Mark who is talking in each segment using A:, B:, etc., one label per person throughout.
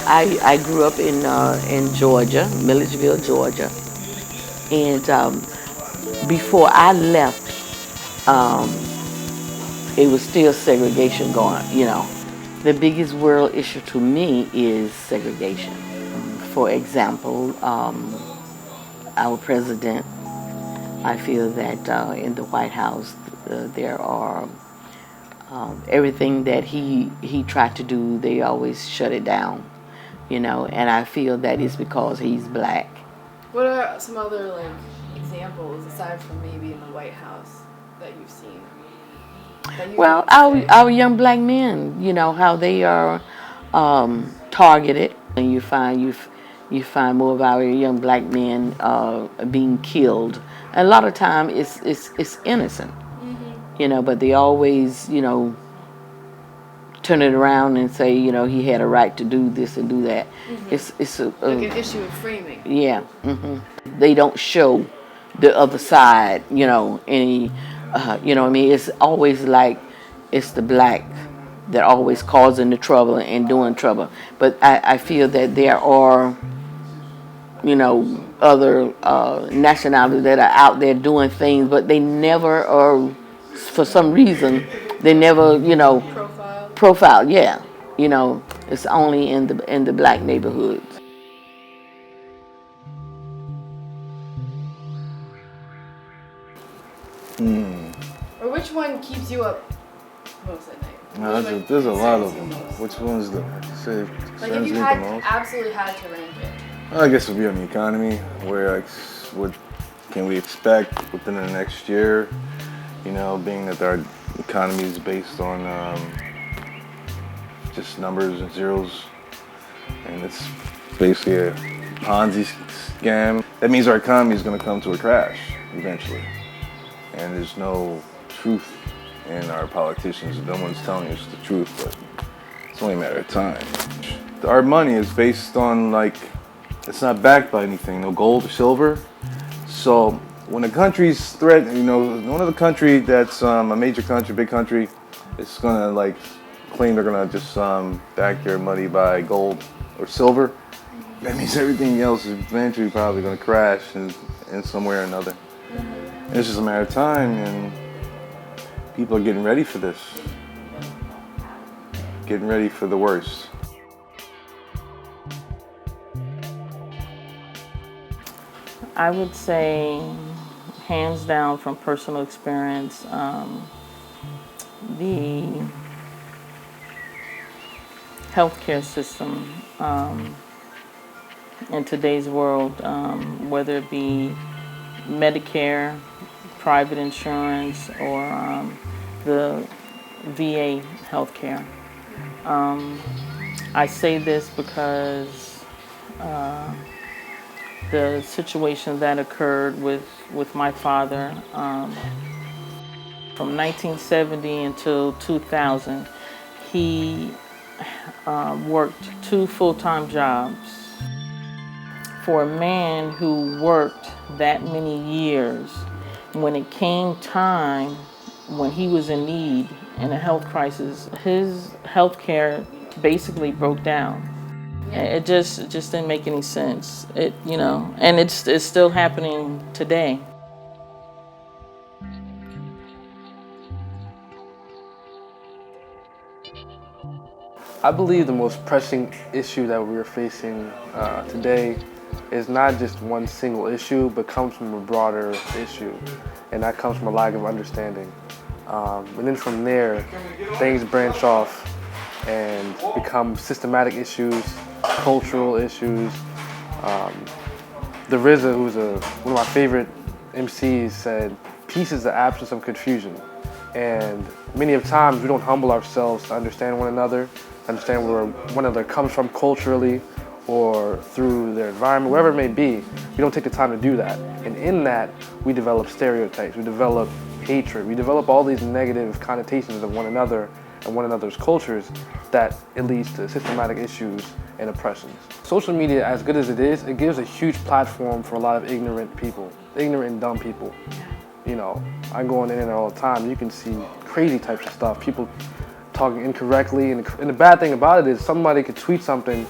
A: I grew up in Georgia, Milledgeville, Georgia, and before I left, it was still segregation going. The biggest world issue to me is segregation. For example, our president, I feel that in the White House there are everything that he tried to do, they always shut it down. And I feel that it's because he's black.
B: What are some other examples aside from maybe in the White House that you've seen?
A: Well, our young black men, how they are targeted, and you find more of our young black men being killed. And a lot of time it's innocent, but they always turn it around and say he had a right to do this and do that. It's
B: like an issue of framing.
A: Yeah. They don't show the other side, any. I mean, it's always like it's the black that always causing the trouble and doing trouble. But I feel that there are, other nationalities that are out there doing things, but they never are, for some reason, they never, profile. Yeah, it's only in the black neighborhoods.
B: Or which one keeps you up most at night?
C: No, there's a lot of them. Which one's the
B: if you had absolutely had to rank it?
C: Well, I guess it would be on the economy. What can we expect within the next year? Being that our economy is based on just numbers and zeros, and it's basically a Ponzi scam. That means our economy is going to come to a crash eventually, and there's no truth in our politicians. No one's telling us the truth, but it's only a matter of time. Our money is based on it's not backed by anything, no gold or silver. So when a country's threatened, one of the country that's a major country, big country, is gonna claim they're gonna just back their money by gold or silver, that means everything else is eventually probably gonna crash in some way or another. And it's just a matter of time, and people are getting ready for this. Getting ready for the worst.
D: I would say, hands down from personal experience, the healthcare system in today's world, whether it be Medicare, private insurance, or the VA healthcare. I say this because the situation that occurred with my father from 1970 until 2000, he worked 2 full-time jobs. For a man who worked that many years, when it came time when he was in need in a health crisis, his health care basically broke down. It just didn't make any sense. And it's still happening today.
E: I believe the most pressing issue that we're facing today is not just one single issue, but comes from a broader issue, and that comes from a lack of understanding. And then from there, things branch off and become systematic issues, cultural issues. The RZA, who's one of my favorite MCs, said, "Peace is the absence of confusion." And many of times we don't humble ourselves to understand one another, understand where one another comes from culturally or through their environment, wherever it may be. We don't take the time to do that. And in that, we develop stereotypes, we develop hatred, we develop all these negative connotations of one another and one another's cultures that it leads to systematic issues and oppressions. Social media, as good as it is, it gives a huge platform for a lot of ignorant people, ignorant and dumb people. I go on the internet all the time, you can see crazy types of stuff, people talking incorrectly, and the bad thing about it is somebody could tweet something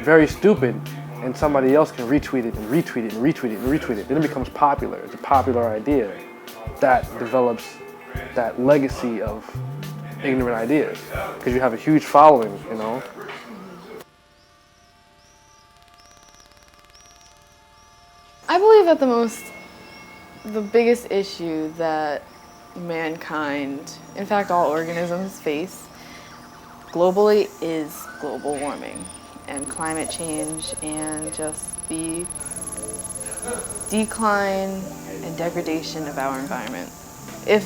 E: very stupid, and somebody else can retweet it and retweet it and retweet it and retweet it. Then it becomes popular. It's a popular idea that develops that legacy of ignorant ideas because you have a huge following, you know.
B: I believe that the biggest issue that mankind, in fact all organisms face globally is global warming and climate change and just the decline and degradation of our environment. If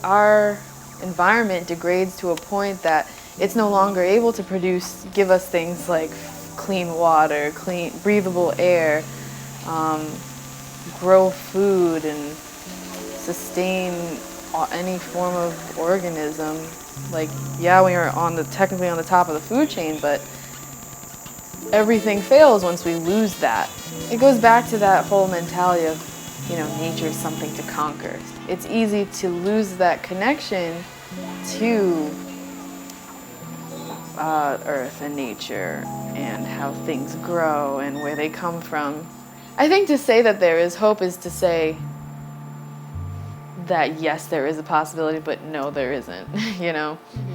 B: our environment degrades to a point that it's no longer able to give us things like clean water, clean, breathable air, grow food and sustain any form of organism. Like, yeah, we are technically on the top of the food chain, but everything fails once we lose that. It goes back to that whole mentality of, nature is something to conquer. It's easy to lose that connection to Earth and nature and how things grow and where they come from. I think to say that there is hope is to say that yes, there is a possibility, but no, there isn't,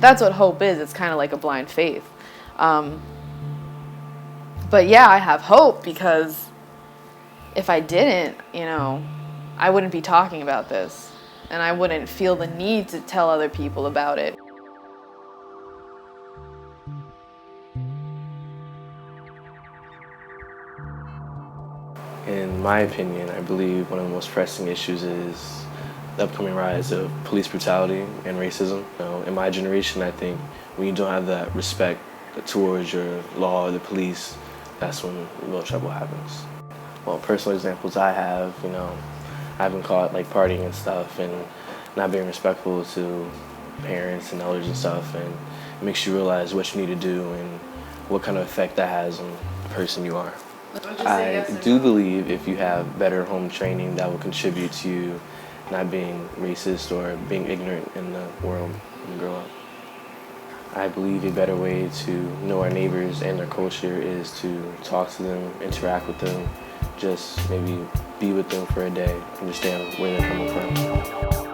B: That's what hope is. It's kind of like a blind faith. But yeah, I have hope because if I didn't, I wouldn't be talking about this and I wouldn't feel the need to tell other people about it.
F: In my opinion, I believe one of the most pressing issues is the upcoming rise of police brutality and racism. In my generation, I think when you don't have that respect towards your law or the police, that's when real trouble happens. Well, personal examples I have, I've been caught like partying and stuff and not being respectful to parents and elders and stuff, and it makes you realize what you need to do and what kind of effect that has on the person you are. I do believe if you have better home training, that will contribute to you not being racist or being ignorant in the world when you grow up. I believe a better way to know our neighbors and their culture is to talk to them, interact with them, just maybe be with them for a day, understand where they're coming from.